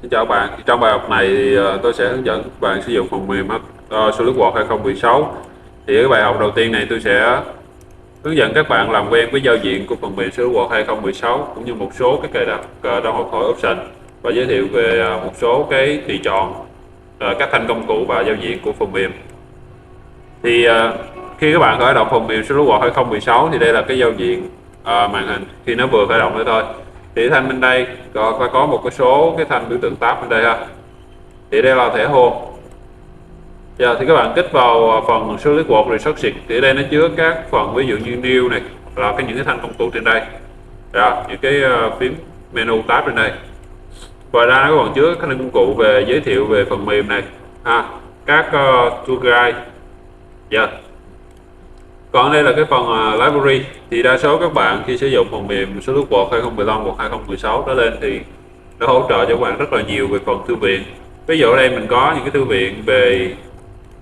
Xin chào các bạn, trong bài học này thì tôi sẽ hướng dẫn các bạn sử dụng phần mềm SolidWorks 2016. Thì ở bài học đầu tiên này tôi sẽ hướng dẫn các bạn làm quen với giao diện của phần mềm SolidWorks 2016 cũng như một số cái cài đặt trong học hỏi option và giới thiệu về một số cái tùy chọn, các thanh công cụ và giao diện của phần mềm. Thì khi các bạn khởi động phần mềm SolidWorks 2016 thì đây là cái giao diện màn hình khi nó vừa khởi động nữa thôi. Thì thanh bên đây có một cái số cái thanh biểu tượng tab bên đây ha. Thì đây là thẻ home. Giờ thì các bạn kích vào phần SolidWorks Resources thì đây nó chứa các phần ví dụ như new này là những cái thanh công cụ trên đây. Rồi những cái phím menu tab trên đây. Ngoài ra nó còn chứa các công cụ về giới thiệu về phần mềm này ha, các tool guide. Dạ. Còn đây là cái phần library thì đa số các bạn khi sử dụng phần mềm SolidWorks 2015 hoặc 2016 trở lên thì nó hỗ trợ cho các bạn rất là nhiều về phần thư viện. Ví dụ ở đây mình có những cái thư viện về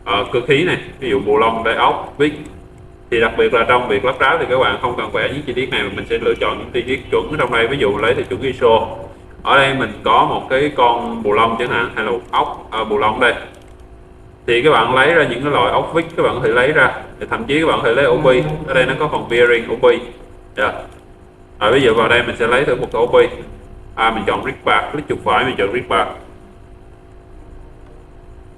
cơ khí này, ví dụ bộ lông, đáy ốc, vít. Thì đặc biệt là trong việc lắp ráp thì các bạn không cần vẽ những chi tiết này mà mình sẽ lựa chọn những chi tiết chuẩn ở trong đây. Ví dụ lấy theo chuẩn ISO. Ở đây mình có một cái con bộ lông chẳng hạn, hay là một ốc bộ lông đây. Thì các bạn lấy ra những cái loại ốc vít các bạn có thể lấy ra, thì thậm chí các bạn có thể lấy ổ bi. Ở đây nó có phần bearing ổ bi. Rồi bây giờ vào đây mình sẽ lấy thử một cái ổ bi. Mình chọn rig bar, click chuột phải mình chọn rig bar.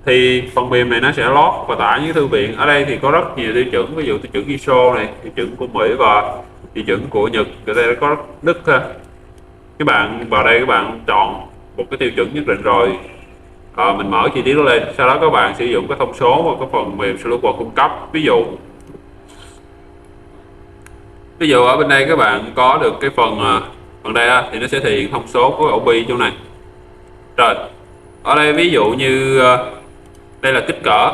Thì phần mềm này nó sẽ load và tải những thư viện. Ở đây thì có rất nhiều tiêu chuẩn, ví dụ tiêu chuẩn ISO này, tiêu chuẩn của Mỹ và tiêu chuẩn của Nhật. Ở đây có Đức ha. Các bạn vào đây các bạn chọn một cái tiêu chuẩn nhất định rồi, mình mở chi tiết nó lên, sau đó các bạn sử dụng cái thông số và cái phần mềm SolidWorks cung cấp. Ví dụ ở bên đây các bạn có được cái phần đây thì nó sẽ thể hiện thông số của ổ bi chỗ này. Rồi ở đây ví dụ như đây là kích cỡ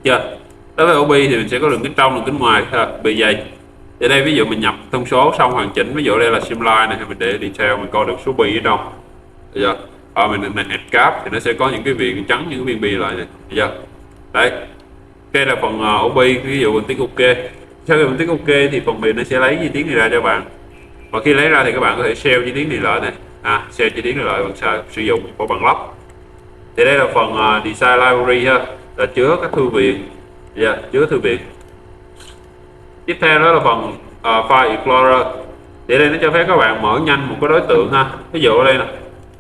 chưa, đối với ổ bi thì mình sẽ có đường kính trong, đường kính ngoài, bề dày. Ở đây ví dụ mình nhập thông số xong hoàn chỉnh, ví dụ đây là simline này, mình để detail mình coi được số bi ở đâu. Được chưa? Mình add cap thì nó sẽ có những cái viền trắng, những cái viên bi lại này. Được chưa? Đấy, đây là phần ổ bi. Ví dụ mình tích ok, sau khi mình tích ok thì phần mềm nó sẽ lấy chi tiết này ra cho bạn, và khi lấy ra thì các bạn có thể save chi tiết này lại này, save chi tiết này lại bằng sử dụng của bằng lắp. Thì đây là phần design library ha, là chứa các thư viện. Chứa thư viện. Tiếp theo đó là phần file explorer. Thì đây nó cho phép các bạn mở nhanh một cái đối tượng ha. Ví dụ ở đây nè,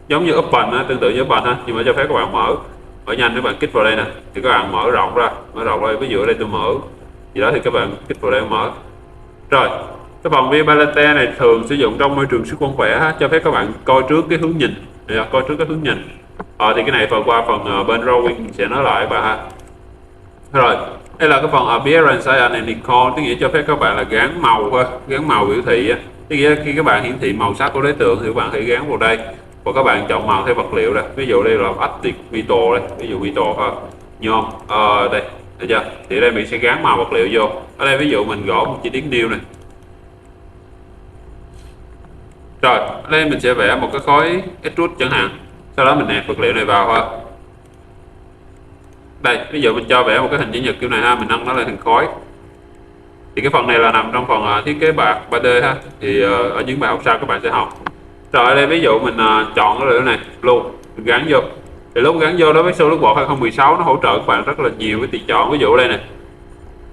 giống như open tương tự như open ha, nhưng mà cho phép các bạn mở nhanh. Các bạn kích vào đây nè thì các bạn mở rộng ra, đây. Ví dụ ở đây tôi mở gì đó thì các bạn kích vào đây mở. Rồi cái phần viewability này thường sử dụng trong môi trường sức quang khỏe ha, cho phép các bạn coi trước cái hướng nhìn. Thì cái này qua phần bên drawing sẽ nói lại bạn ha. Rồi đây là cái phần appearance and icon, tức nghĩa cho phép các bạn là gắn màu ha, gắn màu biểu thị á. Tức nghĩa khi các bạn hiển thị màu sắc của đối tượng thì các bạn hãy gắn vào đây, và các bạn chọn màu theo vật liệu đây. Ví dụ đây là Arctic Vital đây, ví dụ Vital ha, nhôm đây, được chưa? Thì đây mình sẽ gắn màu vật liệu vô. Ở đây ví dụ mình gõ một chi tiết new này. Rồi ở đây mình sẽ vẽ một cái khối extrude chẳng hạn, sau đó mình nẹp vật liệu này vào ha. Đây ví dụ mình cho vẽ một cái hình chữ nhật kiểu này ha, mình nâng nó lên thành khối. Thì cái phần này là nằm trong phần thiết kế bạc 3D ha, thì ở những bài học sau các bạn sẽ học. Rồi ở đây ví dụ mình chọn cái này luôn, mình gắn vô. Thì lúc gắn vô đối với SolidWorks 2016 nó hỗ trợ các bạn rất là nhiều cái tùy chọn. Ví dụ đây này,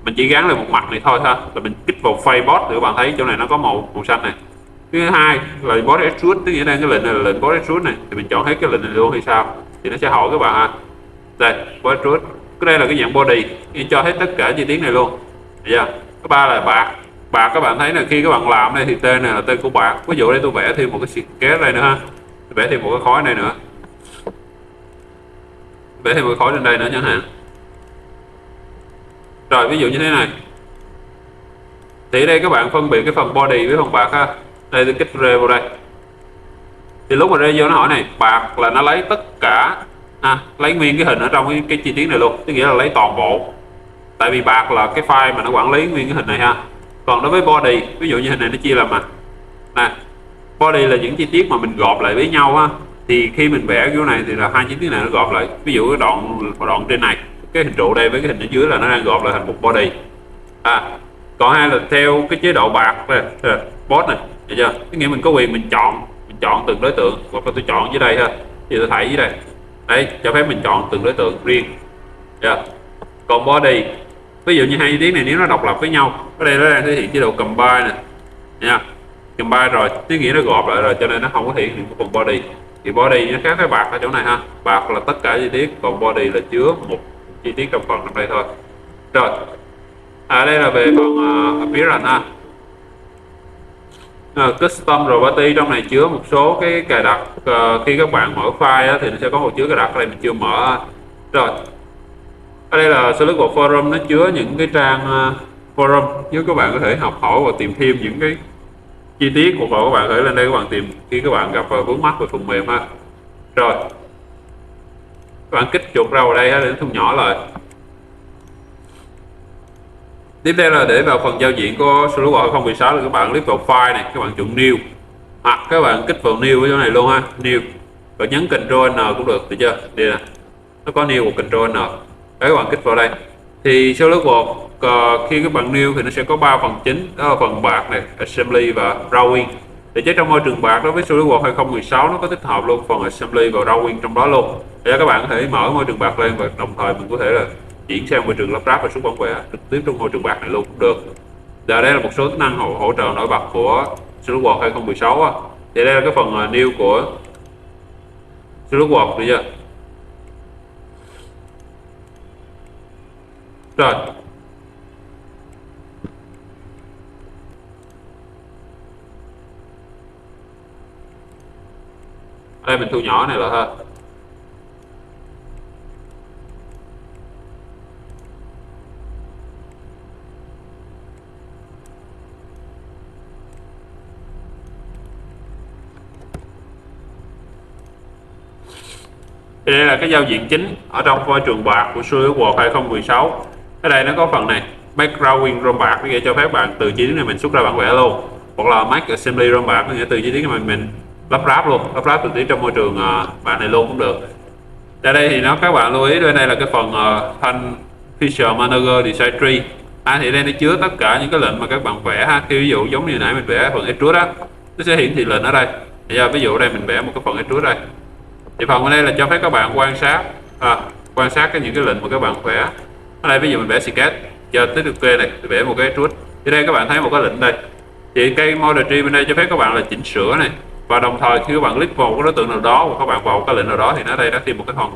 mình chỉ gắn lên một mặt này thôi ha, là mình kích vào Face Boss thì các bạn thấy chỗ này nó có màu xanh này. Thứ hai là Boss Extrude, tức nghĩa đây cái lệnh này là lệnh Boss Extrude này, thì mình chọn hết cái lệnh này luôn hay sao, thì nó sẽ hỏi các bạn ha. Đây Boss Extrude, cái đây là cái dạng body, thì cho hết tất cả chi tiết này luôn. Được chưa? Thứ ba là bạc. Các bạn thấy là khi các bạn làm đây thì tên này là tên của bạc. Ví dụ đây tôi vẽ thêm một cái kế đây nữa ha, tôi vẽ thêm một cái khối này nữa, vẽ thêm một cái khối trên đây nữa chẳng hạn. Rồi ví dụ như thế này, thì đây các bạn phân biệt cái phần body với phần bạc ha. Đây tôi kích rê vào đây, thì lúc mà rê vô nó hỏi này, bạc là nó lấy tất cả lấy nguyên cái hình ở trong cái chi tiết này luôn, tức nghĩa là lấy toàn bộ. Tại vì bạc là cái file mà nó quản lý nguyên cái hình này ha. Còn đối với body, ví dụ như hình này nó chia làm nè, body là những chi tiết mà mình gộp lại với nhau ha. Thì khi mình vẽ kiểu này thì là hai chi tiết này nó gộp lại. Ví dụ cái đoạn trên này, cái hình trụ đây với cái hình ở dưới là nó đang gộp lại thành một body. Còn hai là theo cái chế độ bạc này, boss này, được chưa? Tức nghĩa mình có quyền mình chọn từng đối tượng, hoặc là tôi chọn dưới đây ha. thì tôi thảy dưới đây. Đấy, cho phép mình chọn từng đối tượng riêng. Còn body, ví dụ như hai chi tiết này nếu nó độc lập với nhau, ở đây nó đang thể hiện chế độ combine nè nha, combine rồi tí nghĩa nó gộp lại rồi, cho nên nó không có thể hiện phần body. Thì body nó khác với bạc ở chỗ này ha, bạc là tất cả chi tiết, còn body là chứa một chi tiết trong phần trong đây thôi. Rồi đây là về phần appearance ha. Custom property trong này chứa một số cái cài đặt, khi các bạn mở file thì nó sẽ có một chứa cài đặt, ở đây mình chưa mở. Rồi ở đây là SolidWorks Forum, nó chứa những cái trang forum giúp các bạn có thể học hỏi và tìm thêm những cái chi tiết, hoặc là các bạn có thể lên đây các bạn tìm khi các bạn gặp vướng mắc về phần mềm ha. Rồi các bạn kích chuột ra vào đây để thu nhỏ lại. Tiếp theo là để vào phần giao diện của SolidWorks 2016 là các bạn click vào file này, các bạn chọn new, hoặc các bạn kích vào new ở chỗ này luôn ha, new, và nhấn Ctrl N cũng được, được chưa? Đây nè, nó có new và Ctrl N. Đấy, các bạn kích vào đây thì SolidWorks khi các bạn new thì nó sẽ có 3 phần chính, đó là phần bạc này, assembly và drawing. Thì chứ trong môi trường bạc đối với SolidWorks 2016 nó có tích hợp luôn phần assembly và drawing trong đó luôn, để các bạn có thể mở môi trường bạc lên và đồng thời mình có thể là chuyển sang môi trường lắp ráp và xuất bản vẽ trực tiếp trong môi trường bạc này luôn cũng được. Và đây là một số tính năng hỗ trợ nổi bật của SolidWorks 2016 á. Thì đây là cái phần new của SolidWorks, được chưa? Rồi đây mình thu nhỏ này là ha. Thì đây là cái giao diện chính ở trong môi trường bạc của SolidWorks 2016. Ở đây nó có phần này Make Drawing ROM bạc, nghĩa cho phép bạn từ chi tiết này mình xuất ra bản vẽ luôn, hoặc là Make Assembly ROM bạc, nghĩa từ chi tiết này mình lắp ráp luôn, lắp ráp trực tiếp trong môi trường bạc này luôn cũng được. Ở đây thì các bạn lưu ý, đây là cái phần thanh Feature Manager Design Tree. Thì đây nó chứa tất cả những cái lệnh mà các bạn vẽ ha. Khi ví dụ giống như nãy mình vẽ phần extrude á, nó sẽ hiển thị lệnh ở đây. Ví dụ đây mình vẽ một cái phần extrude đây, thì phần ở đây là cho phép các bạn quan sát những cái lệnh mà các bạn vẽ. Ở đây ví dụ mình vẽ sketch cho tới được này, vẽ một cái extrude, thì đây các bạn thấy một cái lệnh đây, thì cái model tree bên đây cho phép các bạn là chỉnh sửa này, và đồng thời khi các bạn click vào cái đối tượng nào đó hoặc các bạn vào cái lệnh nào đó thì nó đây nó thêm một cái phần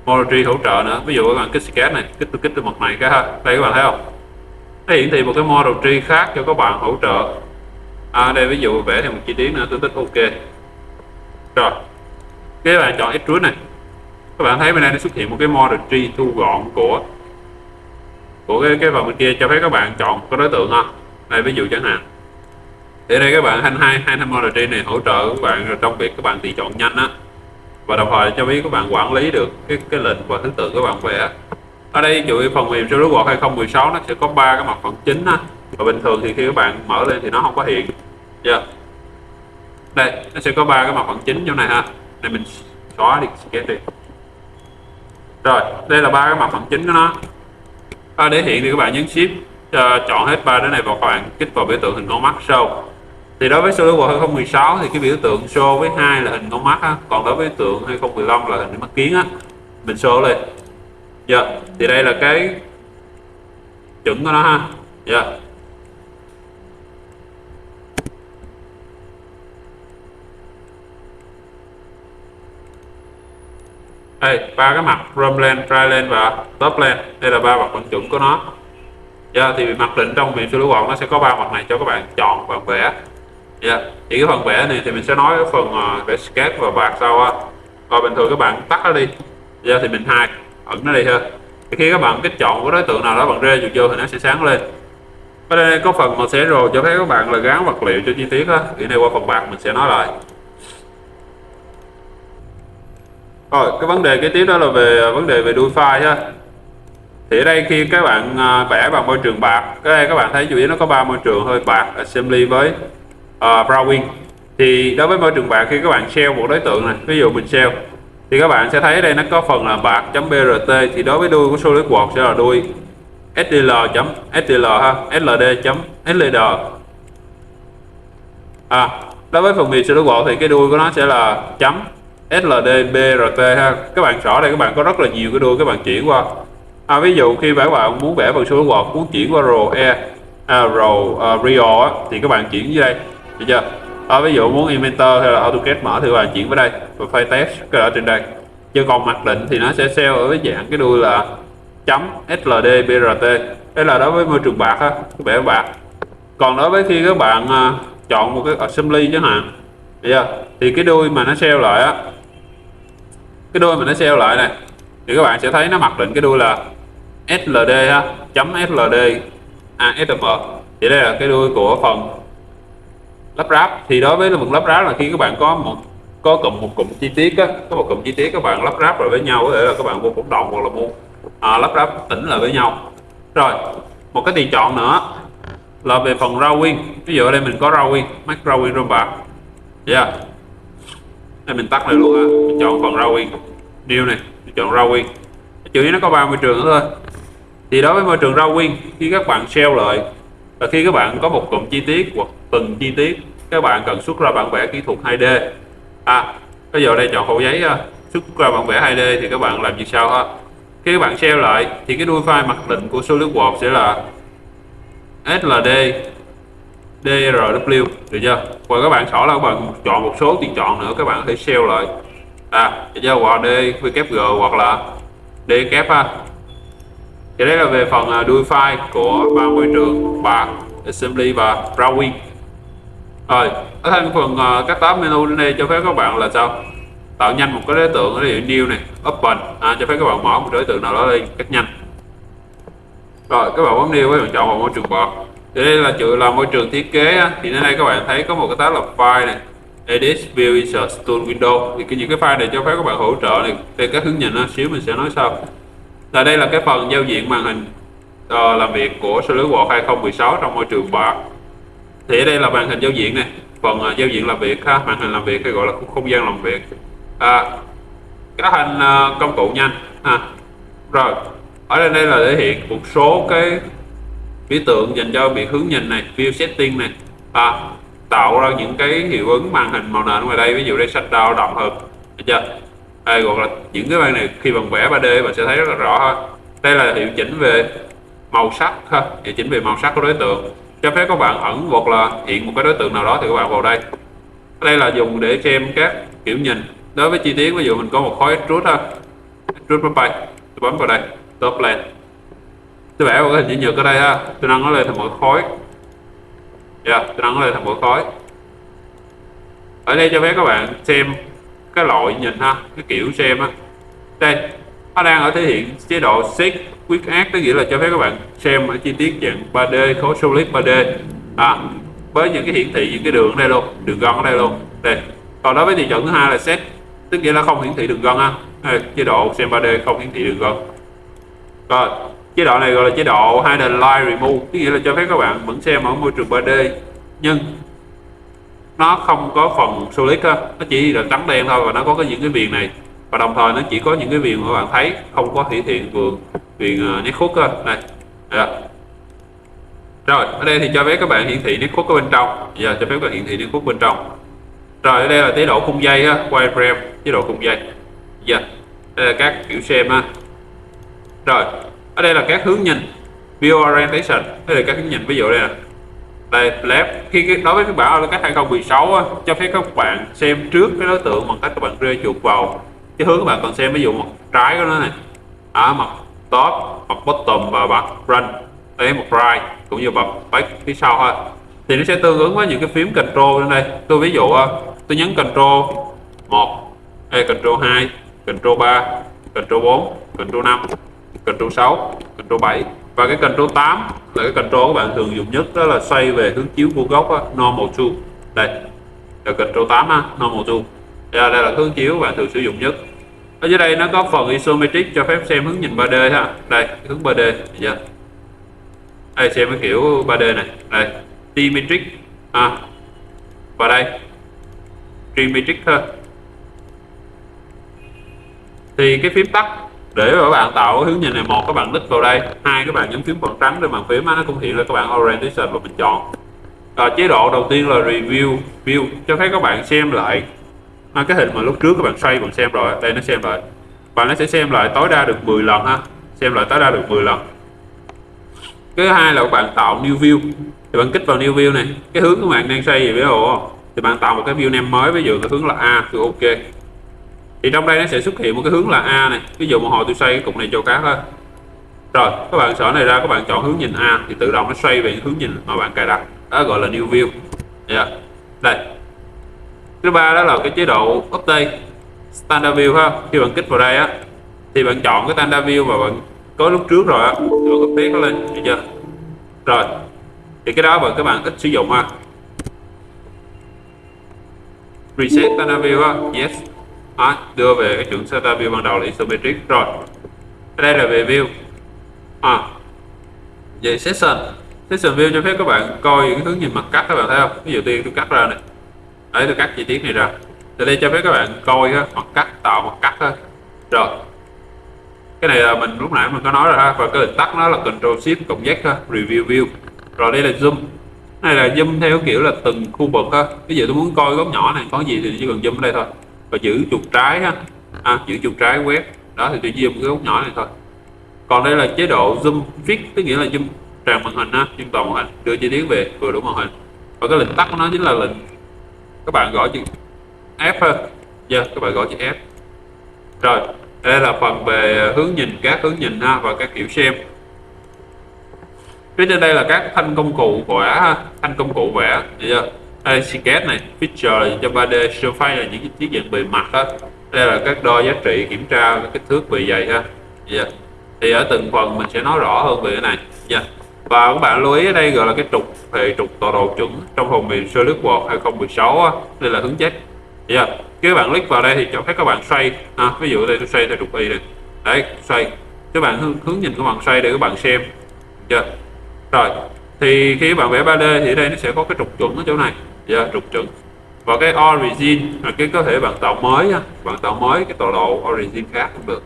model tree hỗ trợ nữa. Ví dụ các bạn kích sketch này, kích từ mặt này cái ha, đây các bạn thấy không, nó hiển thị một cái model tree khác cho các bạn hỗ trợ. Đây ví dụ vẽ thêm một chi tiết nữa, tôi tích ok. Rồi các bạn chọn extrude này, các bạn thấy bên đây nó xuất hiện một cái model tree thu gọn của cái phần bên kia, cho phép các bạn chọn cái đối tượng ha. Đây ví dụ chẳng hạn, thì đây các bạn hai model tree này hỗ trợ các bạn trong việc các bạn tùy chọn nhanh á, và đồng thời cho biết các bạn quản lý được cái lệnh và thứ tự các bạn vẽ. Ở đây ví dụ phần mềm SolidWorks 2016 nó sẽ có 3 cái mặt phẳng chính á, và bình thường thì khi các bạn mở lên thì nó không có hiện. Đây nó sẽ có 3 cái mặt phẳng chính trong này ha. Đây mình xóa đi sketch đi. Rồi đây là 3 cái mặt phẳng chính của nó. Để hiện thì các bạn nhấn shift chọn hết 3 đứa này và các bạn kích vào biểu tượng hình con mắt show. Thì đối với SolidWorks 2016 thì cái biểu tượng show với 2 là hình con mắt á, còn đối với biểu tượng 2015 là hình mắt kiến á, mình show lên. Thì đây là cái chuẩn của nó ha. Đây 3 cái mặt room lane, try lane và top lane, đây là 3 mặt phẳng chuẩn của nó. Thì mặt định trong mềm SolidWorks nó sẽ có 3 mặt này cho các bạn chọn và vẽ. Thì cái phần vẽ này thì mình sẽ nói cái phần vẽ sketch và bạc sau á. Còn bình thường các bạn tắt nó đi, thì mình ẩn nó đi ha. Thì khi các bạn kích chọn cái đối tượng nào đó bạn rê chuột vô thì nó sẽ sáng lên. Ở đây có phần màu xẻ rồi cho phép các bạn là gắn vật liệu cho chi tiết á. Thì này qua phần bạc mình sẽ nói lại. Rồi cái vấn đề kế tiếp đó là về vấn đề về đuôi file ha. Thì ở đây khi các bạn vẽ bằng môi trường bạc, cái đây các bạn thấy chủ yếu nó có 3 môi trường thôi, bạc, assembly với drawing. Thì đối với môi trường bạc, khi các bạn shell một đối tượng này, ví dụ mình shell, thì các bạn sẽ thấy đây nó có phần là bạc.brt. Thì đối với đuôi của SolidWorks sẽ là đuôi sdl.sdl ha, ld.sld. Đối với phần mềm SolidWorks thì cái đuôi của nó sẽ là chấm SLD, BRT ha. Các bạn rõ đây các bạn có rất là nhiều cái đuôi các bạn chuyển qua. Ví dụ khi các bạn muốn vẽ bằng SolidWorks, muốn chuyển qua Real á, thì các bạn chuyển dưới đây, được chưa? Ví dụ muốn Inventor hay là AutoCAD mở thì các bạn chuyển vào đây và file test cái ở trên đây. Chứ còn mặc định thì nó sẽ sell ở cái dạng cái đuôi là chấm SLD BRT. Đây là đối với môi trường bạc á, vẽ bạc. Còn đối với khi các bạn chọn một cái assembly chẳng hạn, được chưa? Thì cái đuôi mà nó sell lại á, cái đuôi mà nó sell lại này, thì các bạn sẽ thấy nó mặc định cái đuôi là SLD ha, chấm SLD ASM. Thì đây là cái đuôi của phần lắp ráp. Thì đối với phần lắp ráp là khi các bạn có một cụm chi tiết á, có một cụm chi tiết các bạn lắp ráp lại với nhau, có thể là các bạn mua cổng đồng hoặc là mua lắp ráp tĩnh lại với nhau. Rồi một cái tùy chọn nữa là về phần drawing. Ví dụ ở đây mình có drawing, make drawing rôm bạc, yeah. Đây mình tắt này luôn ha, mình chọn phần drawing new này, mình chọn drawing. Chủ yếu nó có 3 môi trường nữa thôi. Thì đối với môi trường drawing, khi các bạn sell lại và khi các bạn có một cụm chi tiết hoặc từng chi tiết các bạn cần xuất ra bản vẽ kỹ thuật 2D, bây giờ đây chọn khổ giấy xuất ra bản vẽ 2D thì các bạn làm như sau ha. Khi các bạn sell lại thì cái đuôi file mặc định của SolidWorks sẽ là SLD DRW, được chưa? Và các bạn xỏ là các bạn chọn một số tùy chọn nữa, các bạn có thể sell lại được chưa? Hoặc DVG hoặc là DKF ha. Thì đấy là về phần đuôi file của ba môi trường bạc, assembly và drawing. Rồi ở thành phần các tab menu đến đây cho phép các bạn là sao, tạo nhanh một cái đối tượng, ví dụ new này, open, cho phép các bạn mở một đối tượng nào đó lên cách nhanh. Rồi các bạn bấm new, các bạn chọn vào môi trường bạc. Thì đây là môi trường thiết kế á. Thì đến đây các bạn thấy có một cái tab là file này, edit view insert tool window. Thì những cái file này cho phép các bạn hỗ trợ này, đây các hướng dẫn xíu mình sẽ nói sau. Là đây là cái phần giao diện màn hình làm việc của SolidWorks 2016 trong môi trường bạc. Thì ở đây là màn hình giao diện này, phần giao diện làm việc ha, màn hình làm việc hay gọi là không gian làm việc, các hành công cụ nhanh ha. Rồi ở đây là thể hiện một số cái biểu tượng dành cho việc hướng nhìn này, view setting này, tạo ra những cái hiệu ứng màn hình màu nền ngoài đây. Ví dụ đây shutdown đậm hơn, được chưa? Đây hoặc là những cái bạn này khi bằng vẽ 3D bạn sẽ thấy rất là rõ ha. Đây là hiệu chỉnh về màu sắc ha, hiệu chỉnh về màu sắc của đối tượng, cho phép các bạn ẩn hoặc là hiện một cái đối tượng nào đó thì các bạn vào đây. Đây là dùng để xem các kiểu nhìn đối với chi tiết. Ví dụ mình có một khối extrude ha, extrude bay, tôi bấm vào đây top lên, tôi vẽ một cái hình chữ nhật ở đây ha, tôi nâng nó lên thành mỗi khối, tôi nâng nó lên thành mỗi khối. Ở đây cho phép các bạn xem cái loại nhìn ha, cái kiểu xem á. Đây nó đang ở thể hiện chế độ Set Quick Add, tức nghĩa là cho phép các bạn xem ở chi tiết dạng 3D, khối solid 3D với những cái hiển thị những cái đường ở đây luôn, đường gân ở đây luôn. Đây còn đối với tùy chọn thứ hai là Set, tức nghĩa là không hiển thị đường gân ha. Đây, chế độ xem 3D không hiển thị đường gân. Rồi chế độ này gọi là chế độ Hidden Line Remove, tức nghĩa là cho phép các bạn vẫn xem ở môi trường 3D nhưng nó không có phần solid á, nó chỉ là trắng đen thôi và nó có những cái viền này, và đồng thời nó chỉ có những cái viền mà các bạn thấy, không có hiển thị viền nét khúc á. Này rồi ở đây thì cho phép các bạn hiển thị nét khúc ở bên trong, giờ cho phép các bạn hiển thị nét khúc bên trong. Rồi ở đây là chế độ khung dây á, wireframe, chế độ khung dây. Đây là các kiểu xem ha. Rồi ở đây là các hướng nhìn, view orientation, đây là các hướng nhìn. Ví dụ đây nè, đây left, khi đối với các bản AutoCAD 2016 á, cho phép các bạn xem trước cái đối tượng bằng cách các bạn rê chuột vào cái hướng các bạn còn xem. Ví dụ mặt trái của nó này, mặt top, mặt bottom và mặt front, đây mặt right cũng như mặt back phía sau ha. Thì nó sẽ tương ứng với những cái phím control bên đây. Tôi ví dụ tôi nhấn control 1, đây control 2, control 3, control 4, control 5, control 6, control 7 và cái control 8 là cái control các bạn thường dùng nhất, đó là xoay về hướng chiếu vuông góc normal tool. Đây là control 8 normal tool. Đây là hướng chiếu các bạn thường sử dụng nhất. Ở dưới đây nó có phần isometric cho phép xem hướng nhìn 3D ha. Đây hướng 3D, chưa? Đây xem cái kiểu 3D này. Đây T-metric và đây T-metric ha. Thì cái phím tắt để các bạn tạo cái hướng nhìn này, một các bạn click vào đây, hai các bạn nhấn phím phần trắng trên bàn phím nó cũng hiện là các bạn orientation và mình chọn. Chế độ đầu tiên là review view, cho phép các bạn xem lại cái hình mà lúc trước các bạn xoay bạn xem rồi, đây nó xem lại, bạn nó sẽ xem lại tối đa được 10 lần ha, xem lại tối đa được 10 lần. Cái thứ hai là bạn tạo new view, thì bạn kích vào new view này, cái hướng của bạn đang xoay gì biết không, thì bạn tạo một cái view name mới, ví dụ cái hướng là A thì ok, thì trong đây nó sẽ xuất hiện một cái hướng là A này, ví dụ một hồi tôi xoay cái cục này cho khác thôi. Rồi các bạn xỏ này ra, các bạn chọn hướng nhìn A thì tự động nó xoay về hướng nhìn mà bạn cài đặt, đó gọi là new view. Đây, thứ ba đó là cái chế độ update standard view ha. Khi bạn kích vào đây á thì bạn chọn cái standard view mà bạn có lúc trước rồi á, thì bạn update nó lên, được chưa? Rồi thì cái đó các bạn ít sử dụng ha. Reset standard view á, yes, đưa về cái chuẩn standard view ban đầu là isometric. Rồi đây là về view. Về session view cho phép các bạn coi cái hướng nhìn mặt cắt, các bạn thấy không? Ví dụ tôi cắt ra này, đấy, tôi cắt chi tiết này ra, từ đây cho phép các bạn coi á, mặt cắt, tạo mặt cắt ha. Rồi cái này là mình lúc nãy mình có nói rồi ha, và cái lệnh tắt nó là Ctrl Shift cộng Z ha, review view. Rồi đây là zoom, này là zoom theo kiểu là từng khu vực ha. Ví dụ tôi muốn coi góc nhỏ này có gì thì chỉ cần zoom ở đây thôi, và giữ chuột trái ha, giữ chuột trái quét đó thì tôi zoom cái góc nhỏ này thôi. Còn đây là chế độ zoom fix, tức nghĩa là zoom tràn màn hình ha, zoom toàn màn hình, đưa chi tiết về vừa đủ màn hình. Và cái lệnh tắt của nó chính là lệnh các bạn gõ chữ F ha, các bạn gõ chữ F. Rồi đây là phần về hướng nhìn, các hướng nhìn ha, và các kiểu xem. Phía trên đây là các thanh công cụ vẽ ha, thanh công cụ vẽ, được chưa? Đây sketch này, picture cho 3D, surface là những cái chiếc dạng bề mặt ha. Đây là các đo giá trị, kiểm tra các kích thước bề dày ha. Thì ở từng phần mình sẽ nói rõ hơn về cái này nha. Và các bạn lưu ý ở đây gọi là cái trục, về trục tọa độ chuẩn trong phần mềm SolidWorks 2016 á, đây là hướng check. Khi các bạn click vào đây thì cho phép các bạn xoay ví dụ đây tôi xoay theo trục y này, đấy, xoay, các bạn hướng nhìn của bạn xoay để các bạn xem chưa. Rồi thì khi các bạn vẽ 3D thì ở đây nó sẽ có cái trục chuẩn ở chỗ này, trục chuẩn, và cái origin là cái có thể bạn tạo mới ha, bạn tạo mới cái tọa độ origin khác cũng được.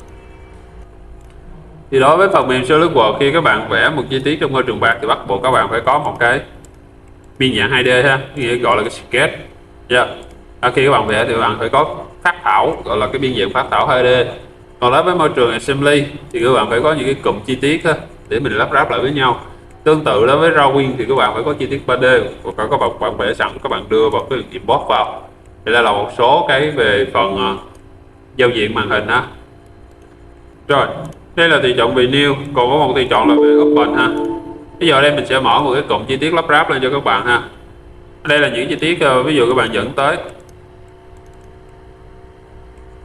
Thì đối với phần mềm SolidWorks, khi các bạn vẽ một chi tiết trong môi trường bạc thì bắt buộc các bạn phải có một cái biên dạng 2D ha, nghĩa gọi là cái sketch. Khi các bạn vẽ thì các bạn phải có phác thảo, gọi là cái biên dạng phác thảo 2D. Còn đối với môi trường assembly thì các bạn phải có những cái cụm chi tiết ha, để mình lắp ráp lại với nhau. Tương tự đối với drawing thì các bạn phải có chi tiết 3D, và các bạn vẽ sẵn, các bạn đưa vào cái import vào. Thì đây là một số cái về phần giao diện màn hình ha. Rồi đây là tùy chọn về new, còn có một tùy chọn là về open ha. Bây giờ đây mình sẽ mở một cái cụm chi tiết lắp ráp lên cho các bạn ha. Đây là những chi tiết ví dụ các bạn dẫn tới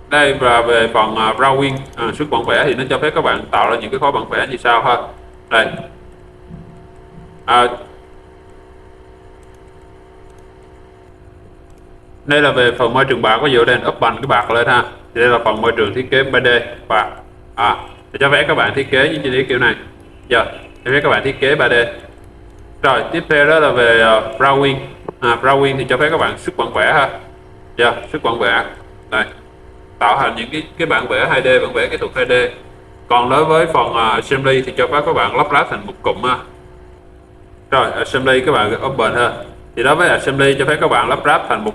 đây, và về phần drawing, xuất bản vẽ thì nó cho phép các bạn tạo ra những cái khối bản vẽ như sau ha. Đây, đây là về phần môi trường bạc, ví dụ đây open cái bạc lên ha, thì đây là phần môi trường thiết kế 3D bạc, thì cho phép các bạn thiết kế những chi tiết kiểu này, cho phép các bạn thiết kế 3D. Rồi tiếp theo đó là về drawing, drawing thì cho phép các bạn xuất bản vẽ ha, xuất bản vẽ đây, tạo thành những cái bản vẽ 2D, bản vẽ kỹ thuật 2D. Còn đối với phần assembly thì cho phép các bạn lắp ráp thành một cụm ha. Rồi assembly các bạn open ha, thì đối với assembly cho phép các bạn lắp ráp thành một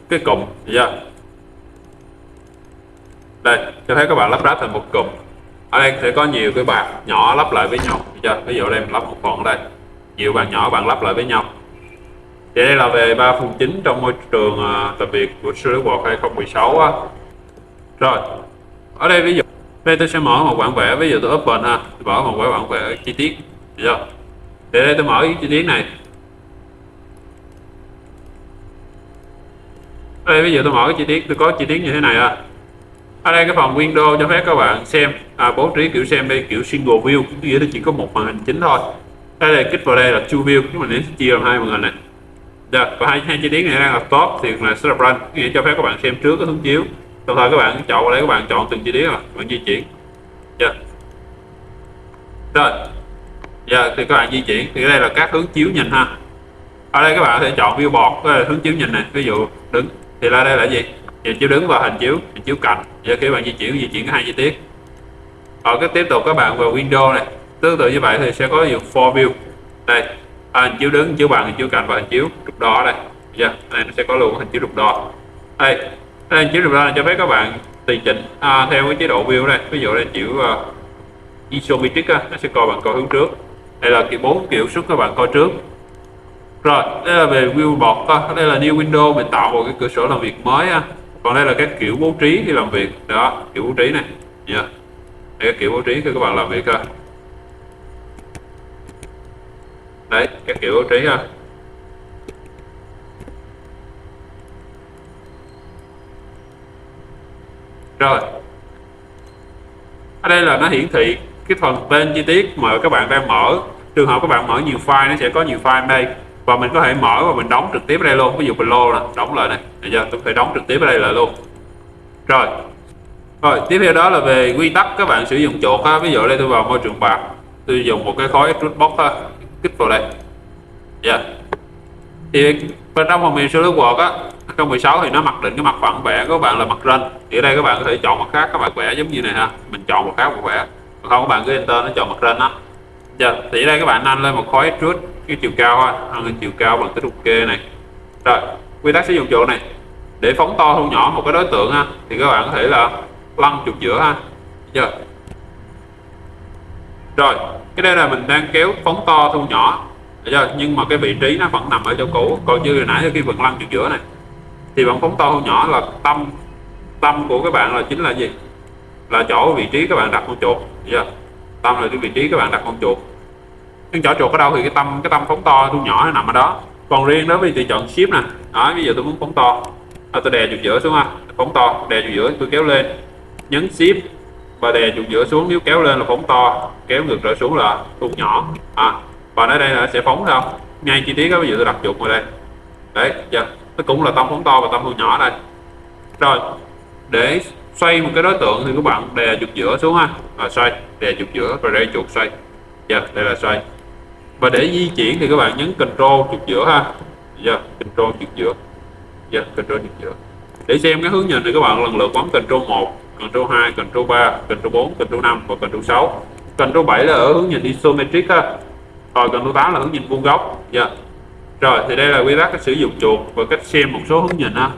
cái cụm, đây, cho phép các bạn lắp ráp thành một cụm. Ở đây sẽ có nhiều cái bạc nhỏ lắp lại với nhau, ví dụ đây mình lắp một phần ở đây, nhiều bạn nhỏ bạn lắp lại với nhau. Thì đây là về 3 phần chính trong môi trường làm việc của SolidWorks 2016 á. Rồi ở đây ví dụ đây tôi sẽ mở một bản vẽ, ví dụ tôi open ha, tôi mở một bản vẽ chi tiết, thì đây tôi mở cái chi tiết này. Ở đây ví dụ tôi mở cái chi tiết, tôi có chi tiết như thế này ha. Ở đây cái phần window cho phép các bạn xem, bố trí kiểu xem đây kiểu single view, nghĩa là chỉ có một màn hình chính thôi. Đây là kích vào đây là two view, nhưng mà nếu chia làm hai màn hình này. Và hai chi tiết này đang là top thì là setup run, nghĩa cho phép các bạn xem trước cái hướng chiếu. Đồng thời các bạn chọn vào đây, các bạn chọn từng chi tiết rồi, các bạn di chuyển. Rồi, thì các bạn di chuyển, thì đây là các hướng chiếu nhìn ha. Ở đây các bạn có thể chọn viewport, cái hướng chiếu nhìn này, ví dụ đứng thì là đây là gì? Hình chiếu đứng và hình chiếu cạnh. Giờ khi bạn di chuyển hai chi tiết. Cái tiếp tục các bạn vào window này, tương tự như vậy thì sẽ có ví dụ for view. Đây, hình chiếu đứng, hình chiếu bằng, hình chiếu cạnh và hình chiếu trục đo ở đây. Đây nó sẽ có luôn hình chiếu trục đo. Đây, Đây chiếu reference cho phép các bạn tùy chỉnh theo cái chế độ view đây. Ví dụ đây chịu isometric á, nó sẽ coi bạn coi hướng trước. Đây là kiểu 4 kiểu xuất các bạn coi trước. Rồi, đây là về viewport, đây là new window, mình tạo một cái cửa sổ làm việc mới ha. Còn đây là các kiểu bố trí khi làm việc, đó, kiểu bố trí này, yeah. Đây các kiểu bố trí khi các bạn làm việc ha. Đấy, các kiểu bố trí ha. Rồi, ở đây là nó hiển thị cái phần tên chi tiết mà các bạn đang mở. Trường hợp các bạn mở nhiều file, nó sẽ có nhiều file ở đây, và mình có thể mở và mình đóng trực tiếp ở đây luôn. Ví dụ Flow nè, đóng lại này, bây giờ tôi có thể đóng trực tiếp ở đây lại luôn. Rồi tiếp theo đó là về quy tắc các bạn sử dụng chuột ha. Ví dụ đây tôi vào môi trường bạc, tôi dùng một cái khối extrude box ha, kích vào đây, thì bên trong phần mềm SolidWorks á 2016 thì nó mặc định cái mặt phẳng vẽ của các bạn là mặt ranh, thì ở đây các bạn có thể chọn mặt khác, các bạn vẽ giống như này ha, mình chọn một khác một vẽ, còn không các bạn cứ enter nó chọn mặt ranh á. Thì ở đây các bạn nâng lên một khối extrude cái chiều cao ha, nâng lên chiều cao bằng tích ok này. Rồi quy tắc sử dụng chuột này, để phóng to thu nhỏ một cái đối tượng ha, thì các bạn có thể là lăn chuột giữa ha. Rồi cái đây là mình đang kéo phóng to thu nhỏ, nhưng mà cái vị trí nó vẫn nằm ở chỗ cũ. Còn như hồi nãy khi bạn lăn chuột giữa này thì bạn phóng to thu nhỏ là tâm của các bạn là chính là gì, là chỗ vị trí các bạn đặt con chuột. Tâm là cái vị trí các bạn đặt con chuột, nhưng chỗ chuột ở đâu thì cái tâm phóng to thu nhỏ nó nằm ở đó. Còn riêng đó vì tôi chọn shift nè, đó bây giờ tôi muốn phóng to, tôi đè chuột giữa xuống ha, phóng to, đè chuột giữa tôi kéo lên, nhấn shift và đè chuột giữa xuống, nếu kéo lên là phóng to, kéo ngược trở xuống là thu nhỏ. Và ở đây là sẽ phóng theo ngay chi tiết đó. Ví dụ tôi đặt chuột vào đây, đấy chưa, nó cũng là tâm phóng to và tâm thu nhỏ đây. Rồi để xoay một cái đối tượng thì các bạn đè chuột giữa xuống ha, và xoay, đè chuột giữa và đây chuột xoay, đây là xoay. Và để di chuyển thì các bạn nhấn Control chuột giữa ha, Control chuột giữa, Control chuột giữa. Để xem cái hướng nhìn thì các bạn lần lượt bấm Control 1, Control 2, Control 3, Control 4, Control 5 và Control 6. Control 7 là ở hướng nhìn isometric ha. Rồi Control 8 là hướng nhìn vuông góc. Rồi thì đây là quy tắc sử dụng chuột và cách xem một số hướng nhìn ha.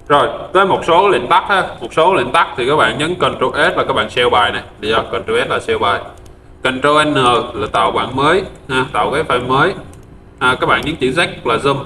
Rồi tới một số lệnh tắt ha, một số lệnh tắt thì các bạn nhấn Ctrl S là các bạn save bài này, bây giờ Ctrl S là save bài, Ctrl N là tạo bản mới ha, tạo cái file mới, các bạn nhấn chữ Z là zoom.